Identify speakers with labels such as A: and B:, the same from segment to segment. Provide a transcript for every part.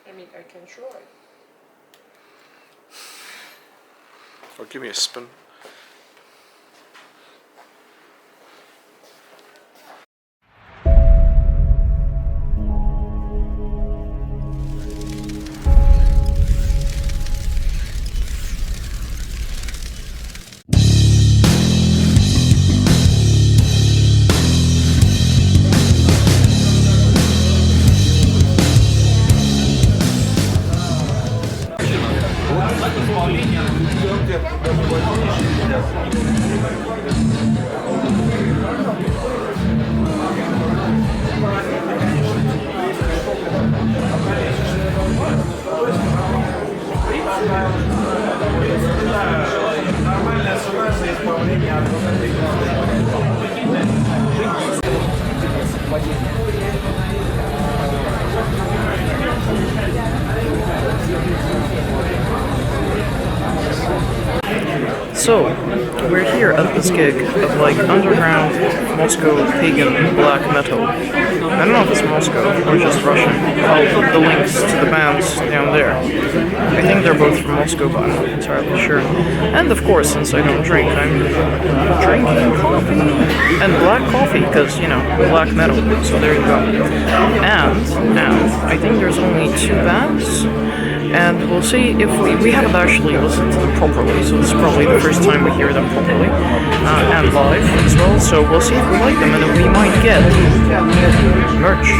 A: I mean, I can try.
B: Or give me a spin.
A: So, we're here at this gig of like underground Moscow pagan black metal. I don't know if it's Moscow or just Russian. I'll put the links to the bands down there. I think they're both from Moscow, but I'm not entirely sure. And of course, since I don't drink, I'm drinking coffee. And black coffee, because, you know, black metal. So there you go. And I think there's only 2 bands. And we'll see if we haven't actually listened to them properly, so it's probably the first time we hear them properly, and live as well, so we'll see if we like them, and then we might get merch.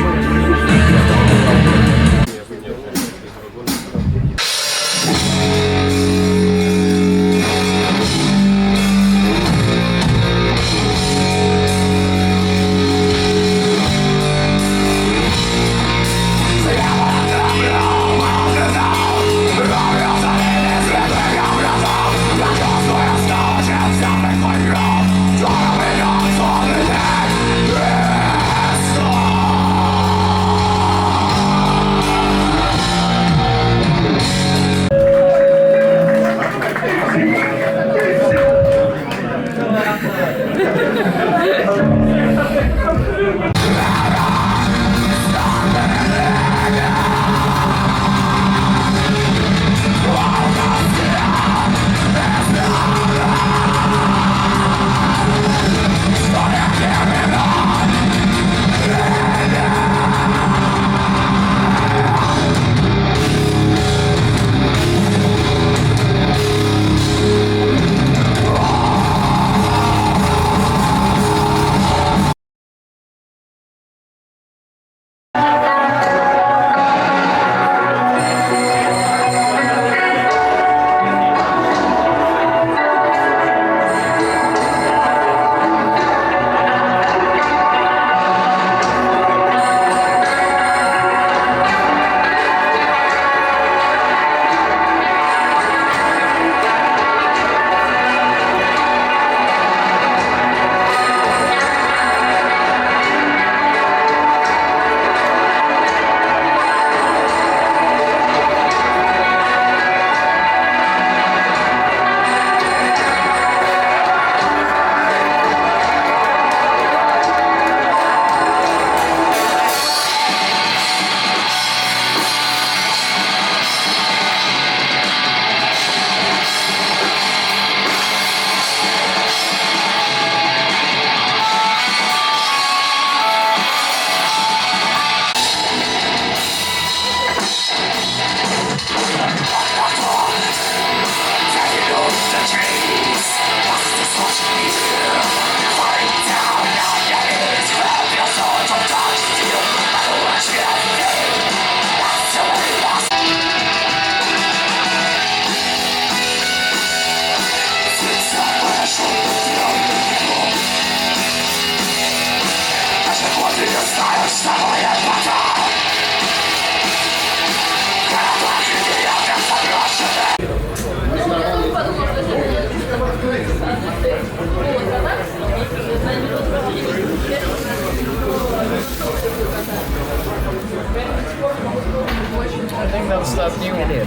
C: that's that new one here.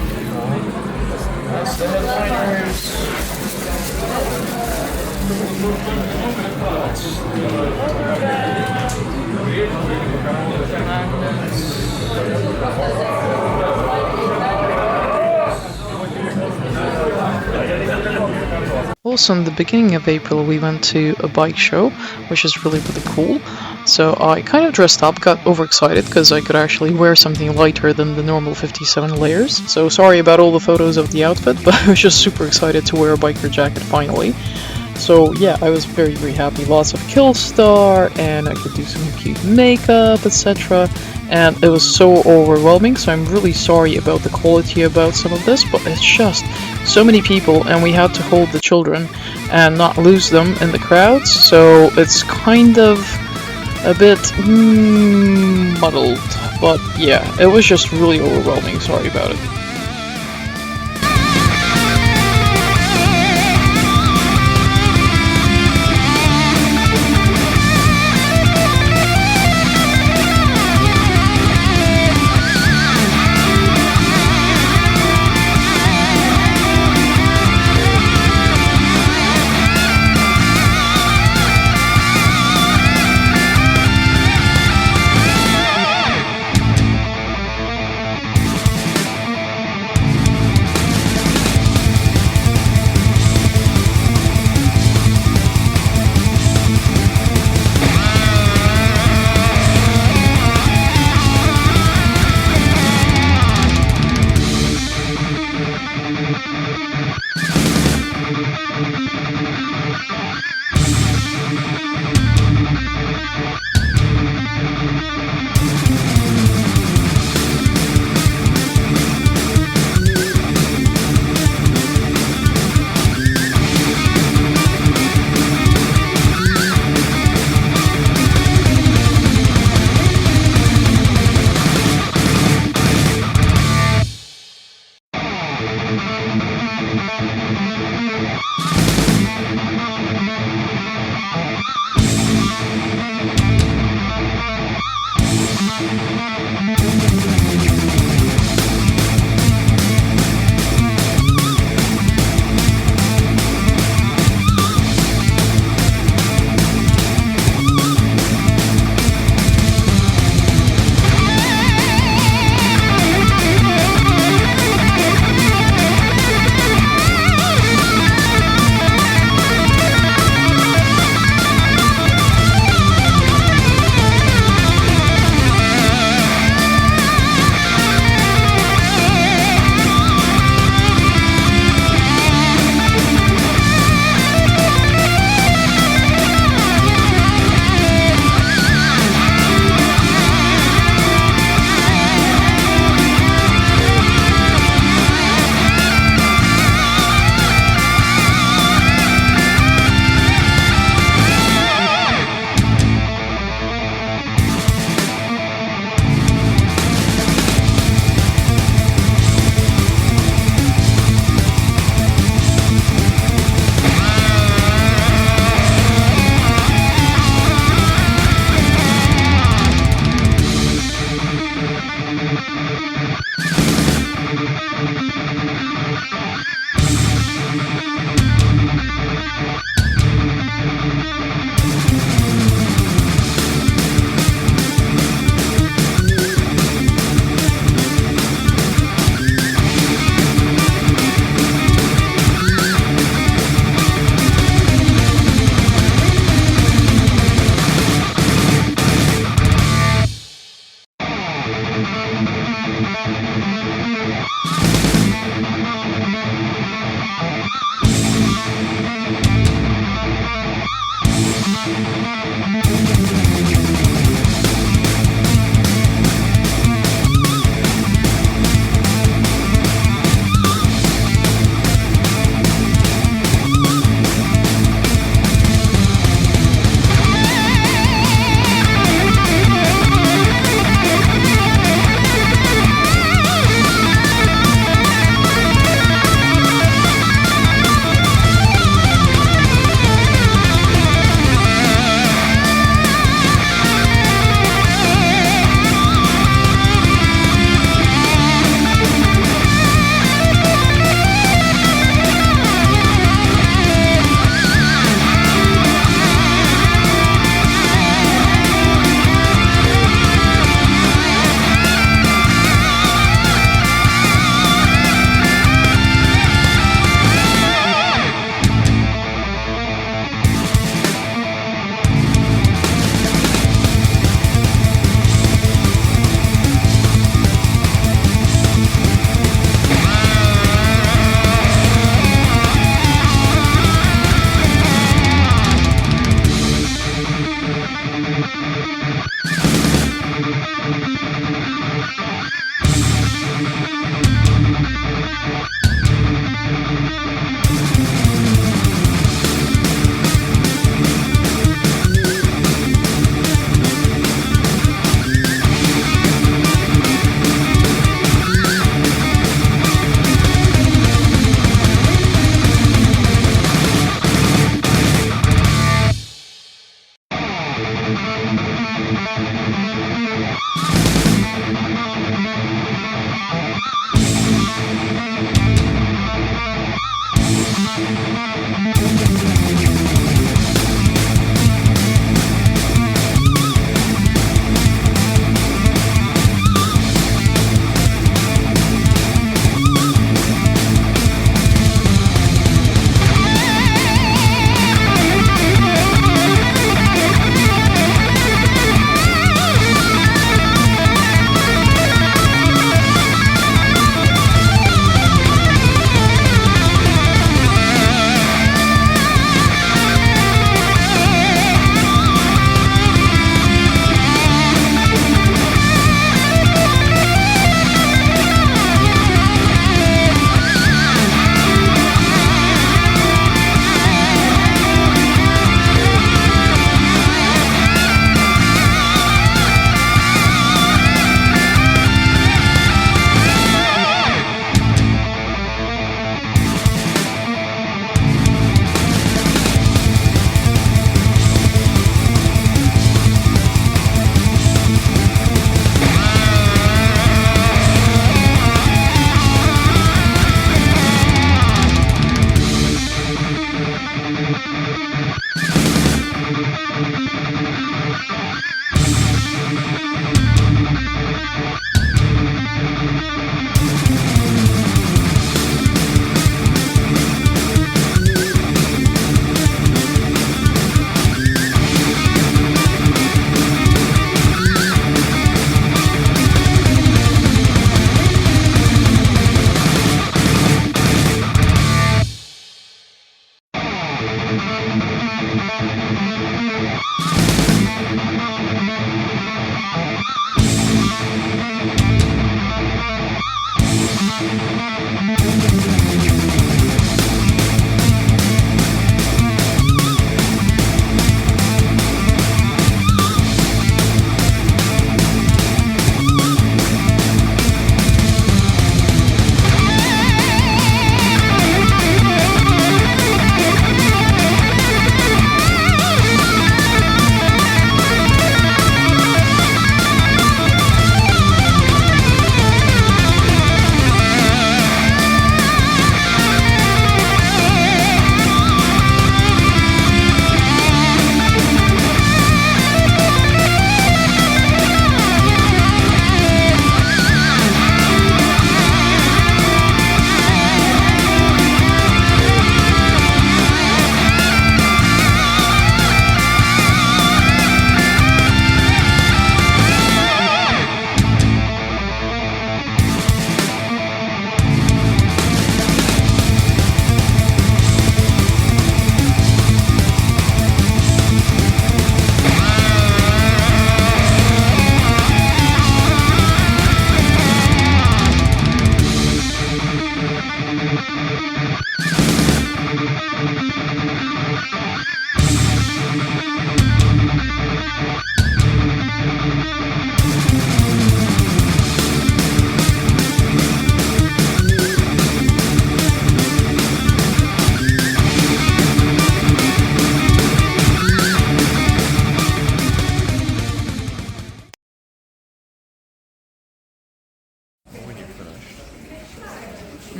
C: That's the headliners.
A: also in the beginning of April we went to a bike show, which is really cool. So I kind of dressed up, got overexcited because I could actually wear something lighter than the normal 57 layers. So sorry about all the photos of the outfit, but I was just super excited to wear a biker jacket finally. So yeah, I was very happy. Lots of kill star, and I could do some cute makeup, etc. And it was so overwhelming, so I'm really sorry about the quality about some of this, but it's just so many people, and we had to hold the children and not lose them in the crowds, so it's kind of a bit muddled. But yeah, it was just really overwhelming, sorry about it.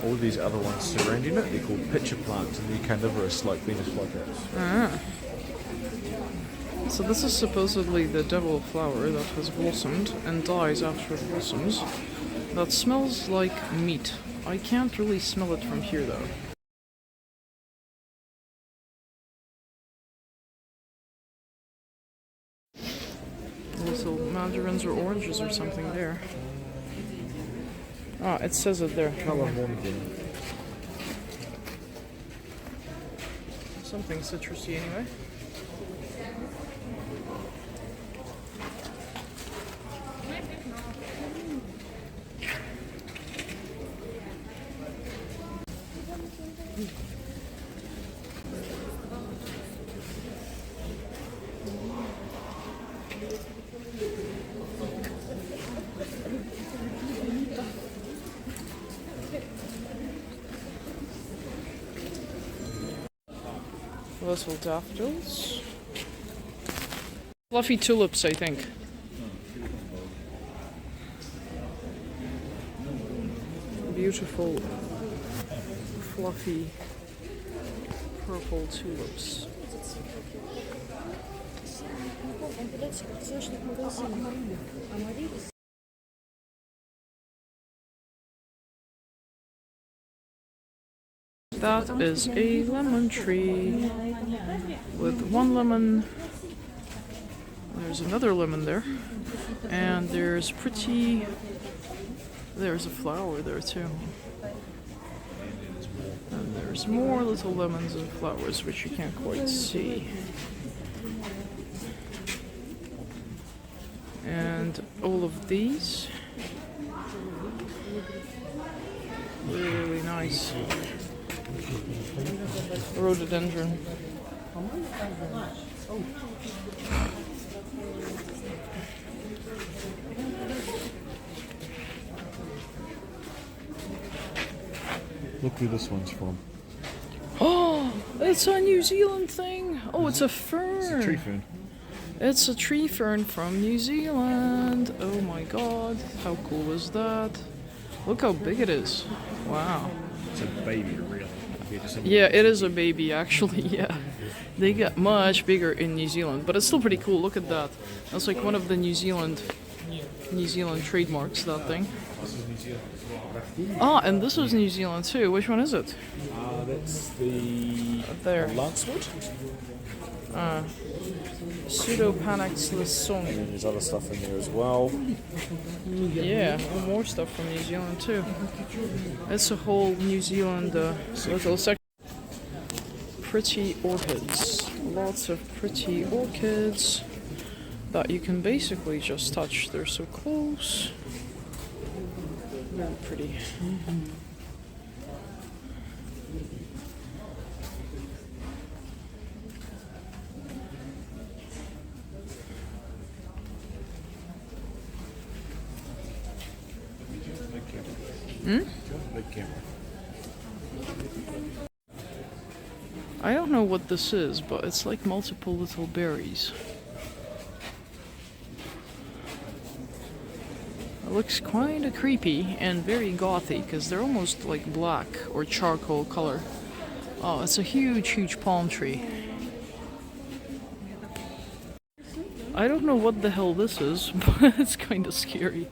D: All these other ones surrounding it, they're called pitcher plants and they're carnivorous like Venus flytraps.
A: So this is supposedly the devil flower that has blossomed and dies after it blossoms. That smells like meat. I can't really smell it from here though. Little mandarins or oranges or something there. Ah, it says it there.
D: Colour morning.
A: Something citrusy anyway. Little daffodils. Fluffy tulips, I think. Beautiful, fluffy, purple tulips. That is a lemon tree with one lemon. There's another lemon there, and there's a flower there too. And there's more little lemons and flowers which you can't quite see. And all of these, really nice. Rhododendron.
D: Look where this one's from.
A: Oh, it's a New Zealand thing. Oh, it's a fern.
D: It's a tree fern.
A: It's a tree fern from New Zealand. Oh my god, how cool is that? Look how big it is. Wow.
D: It's a baby, really.
A: Yeah, it is a baby actually, yeah. They get much bigger in New Zealand, but it's still pretty cool. Look at that. That's like one of the New Zealand trademarks, that thing. Ah, and this is New Zealand too. Which one is it?
D: That's the
A: There.
D: lancewood.
A: Pseudopanax lesung.
D: And there's other stuff in there as well.
A: Yeah, more stuff from New Zealand too. It's a whole New Zealand little section. Pretty orchids. Lots of pretty orchids that you can basically just touch. They're so close. Very pretty.
D: Big camera.
A: I don't know what this is, but it's like multiple little berries. It looks kinda creepy and very gothy because they're almost like black or charcoal color. Oh, it's a huge, huge palm tree. I don't know what the hell this is, but it's kinda scary.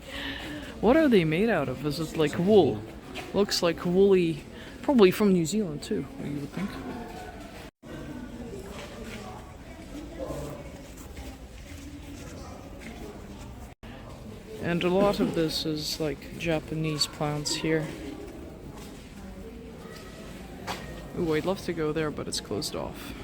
A: What are they made out of? Is it like wool? Looks like woolly, probably from New Zealand too, you would think. And a lot of this is like Japanese plants here. Ooh, I'd love to go there, but it's closed off.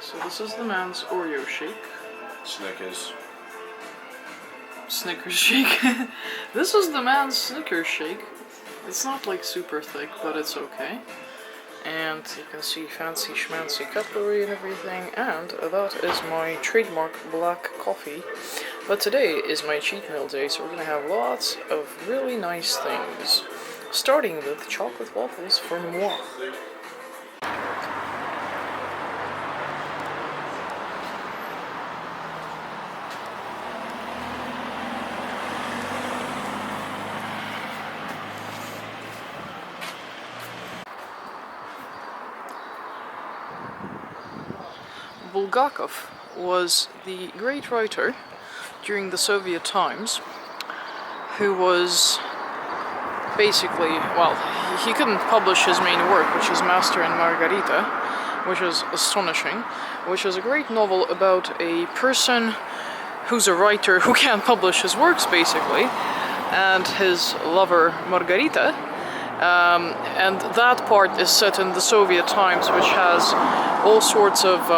A: So this is the man's Oreo shake.
B: Snickers.
A: Snickers shake. This is the man's Snickers shake. It's not like super thick, but it's okay. And you can see fancy schmancy cutlery and everything, and that is my trademark black coffee. But today is my cheat meal day, so we're gonna have lots of really nice things. Starting with chocolate waffles for moi. Bulgakov was the great writer during the Soviet times who was basically, well, he couldn't publish his main work, which is Master and Margarita, which is astonishing, which is a great novel about a person who's a writer who can't publish his works, basically, and his lover Margarita. And that part is set in the Soviet times, which has all sorts of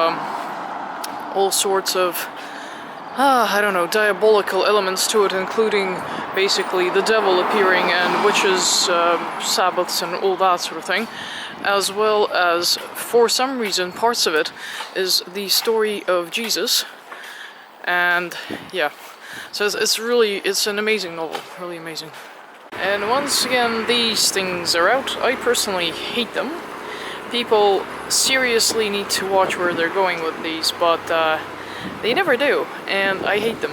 A: I don't know, diabolical elements to it, including basically the devil appearing and witches' Sabbaths and all that sort of thing, as well as, for some reason, parts of it is the story of Jesus, and yeah, so it's an amazing novel, really amazing. And once again, these things are out. I personally hate them. People seriously need to watch where they're going with these, but they never do, and I hate them.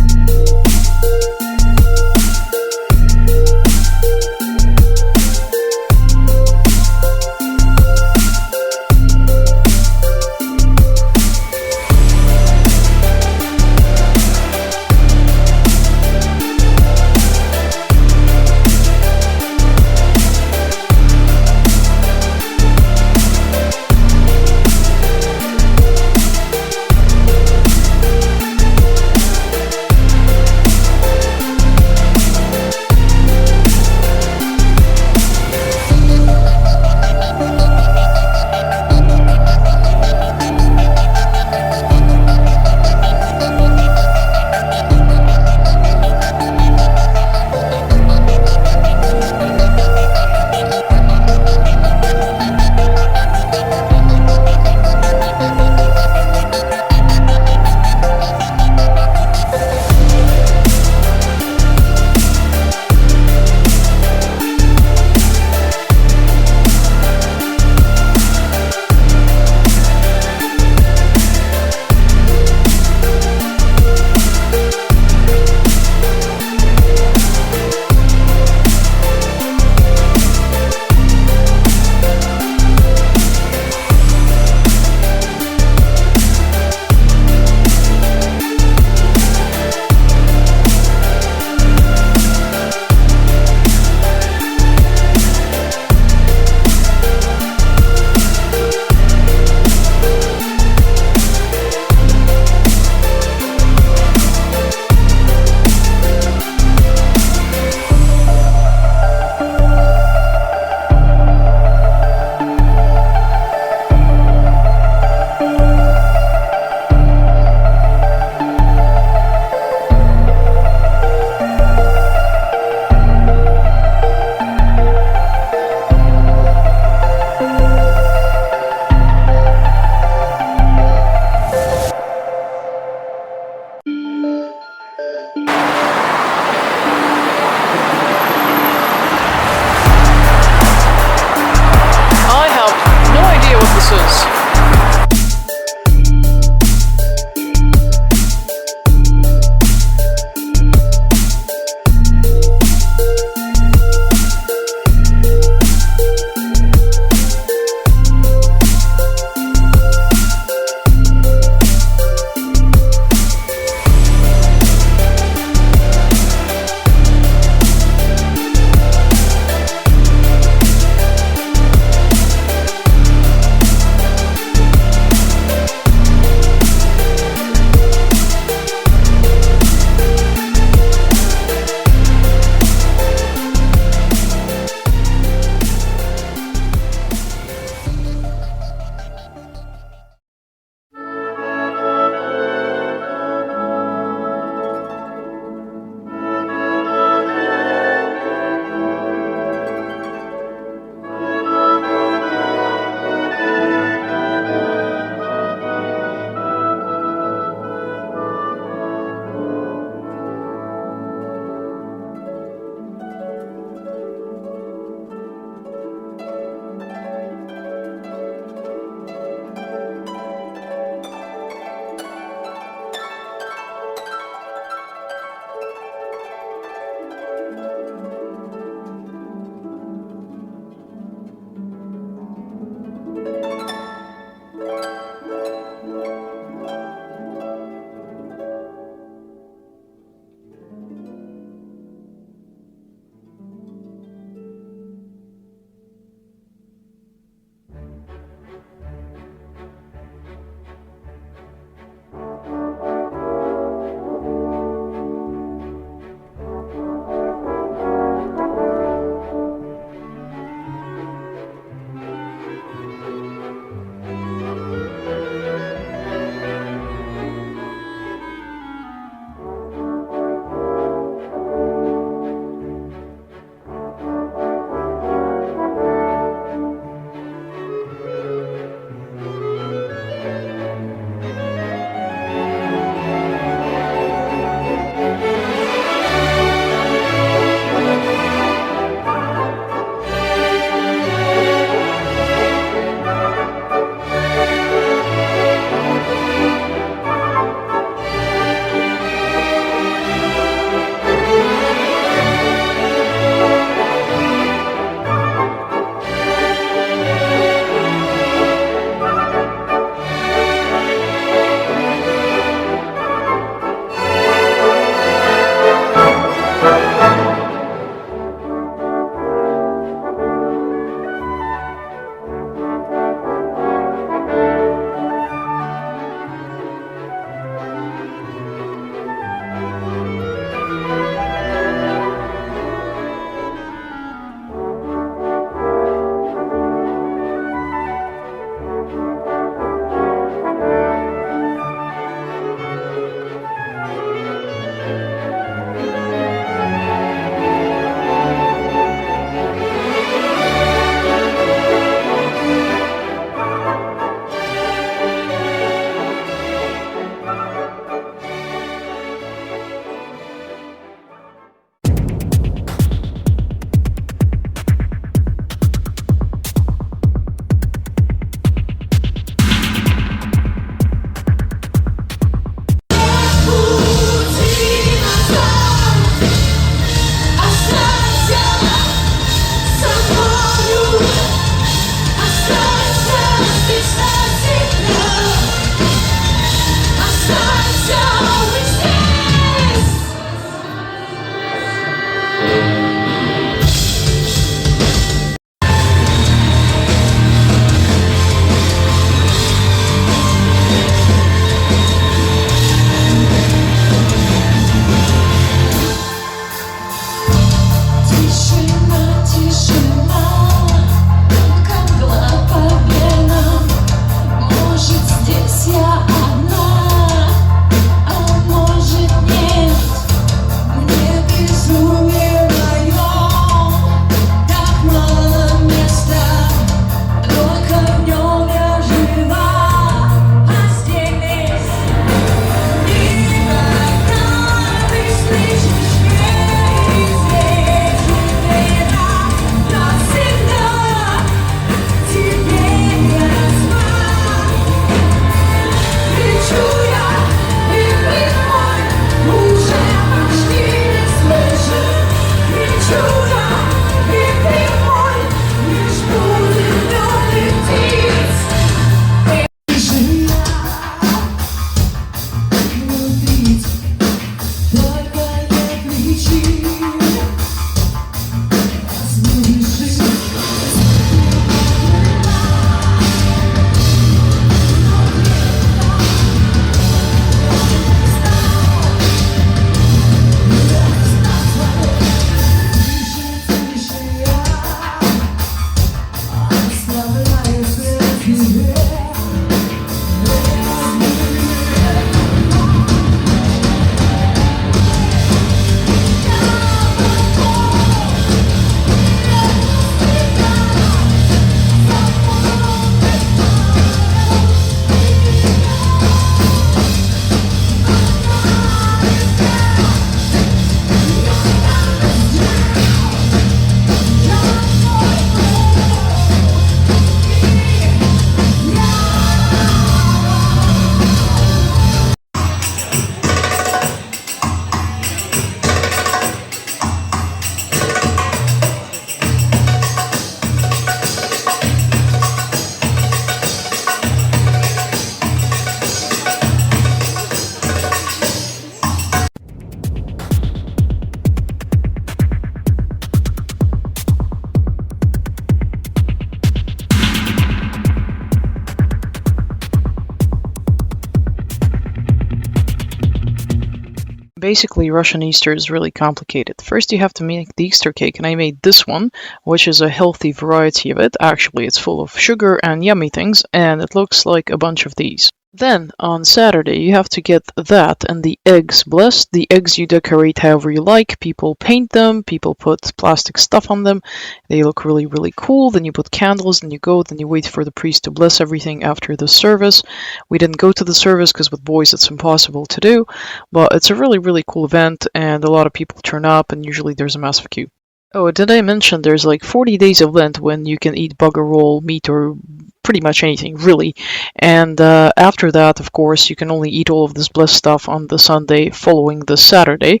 A: Basically, Russian Easter is really complicated. First, you have to make the Easter cake, and I made this one, which is a healthy variety of it. Actually, it's full of sugar and yummy things, and it looks like a bunch of these. Then, on Saturday, you have to get that and the eggs blessed. The eggs you decorate however you like. People paint them, people put plastic stuff on them. They look really, really cool. Then you put candles, then you go, then you wait for the priest to bless everything after the service. We didn't go to the service because with boys it's impossible to do, but it's a really, really cool event, and a lot of people turn up, and usually there's a massive queue. Oh, did I mention there's like 40 days of Lent when you can eat bugger roll, meat, or pretty much anything, really. And after that, of course, you can only eat all of this blessed stuff on the Sunday following the Saturday.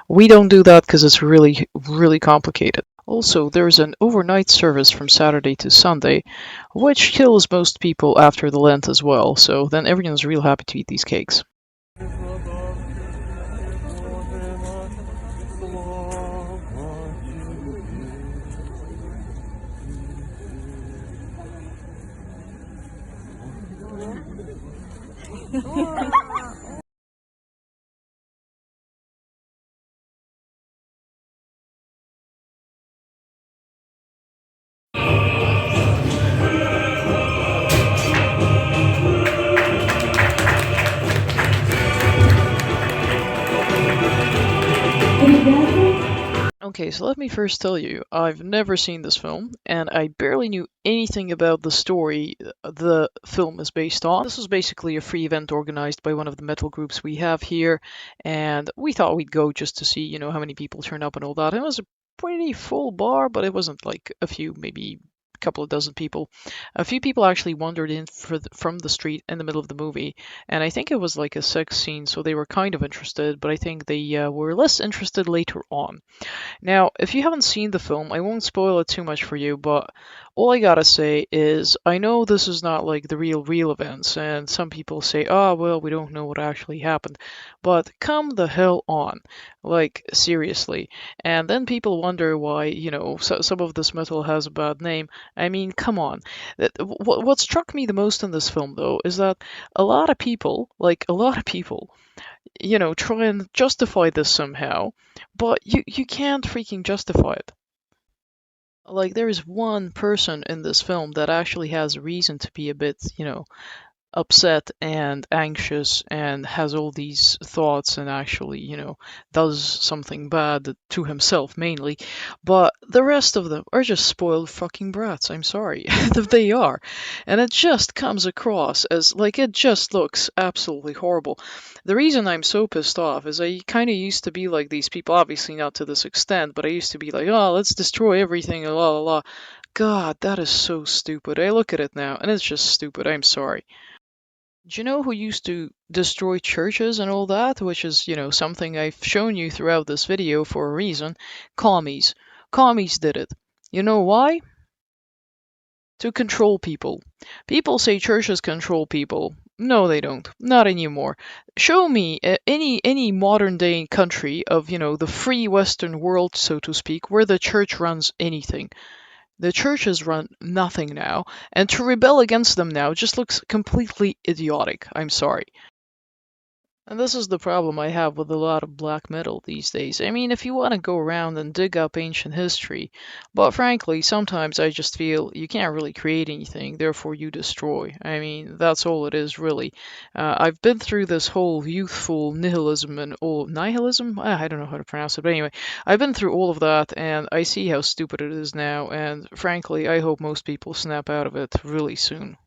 A: We don't do that because it's really, really complicated. Also, there's an overnight service from Saturday to Sunday, which kills most people after the Lent as well, so then everyone's real happy to eat these cakes. Okay, so let me first tell you, I've never seen this film, and I barely knew anything about the story the film is based on. This was basically a free event organized by one of the metal groups we have here, and we thought we'd go just to see, you know, how many people turn up and all that. It was a pretty full bar, but it wasn't like a few, maybe a couple of dozen people. A few people actually wandered in from the street in the middle of the movie, and I think it was like a sex scene, so they were kind of interested, but I think they were less interested later on. Now, if you haven't seen the film, I won't spoil it too much for you, but all I gotta say is, I know this is not like the real events, and some people say, oh, well, we don't know what actually happened, but come the hell on. Like, seriously. And then people wonder why, you know, some of this metal has a bad name. I mean, come on. What struck me the most in this film, though, is that a lot of people, you know, try and justify this somehow, but you can't freaking justify it. Like, there is one person in this film that actually has a reason to be a bit, you know, upset and anxious and has all these thoughts and actually, you know, does something bad to himself mainly. But the rest of them are just spoiled fucking brats. I'm sorry. They are. And it just comes across as like it just looks absolutely horrible. The reason I'm so pissed off is I kind of used to be like these people, obviously not to this extent, but I used to be like, oh, let's destroy everything, la la la. God, that is so stupid. I look at it now and it's just stupid. I'm sorry. Do you know who used to destroy churches and all that? Which is, you know, something I've shown you throughout this video for a reason. Commies. Commies did it. You know why? To control people. People say churches control people. No, they don't. Not anymore. Show me any modern day country of, you know, the free Western world, so to speak, where the church runs anything. The churches run nothing now, and to rebel against them now just looks completely idiotic. I'm sorry. And this is the problem I have with a lot of black metal these days. I mean, if you want to go around and dig up ancient history, but frankly, sometimes I just feel you can't really create anything, therefore you destroy. I mean, that's all it is, really. I've been through this whole youthful nihilism and all nihilism? I don't know how to pronounce it, but anyway, I've been through all of that, and I see how stupid it is now, and frankly, I hope most people snap out of it really soon.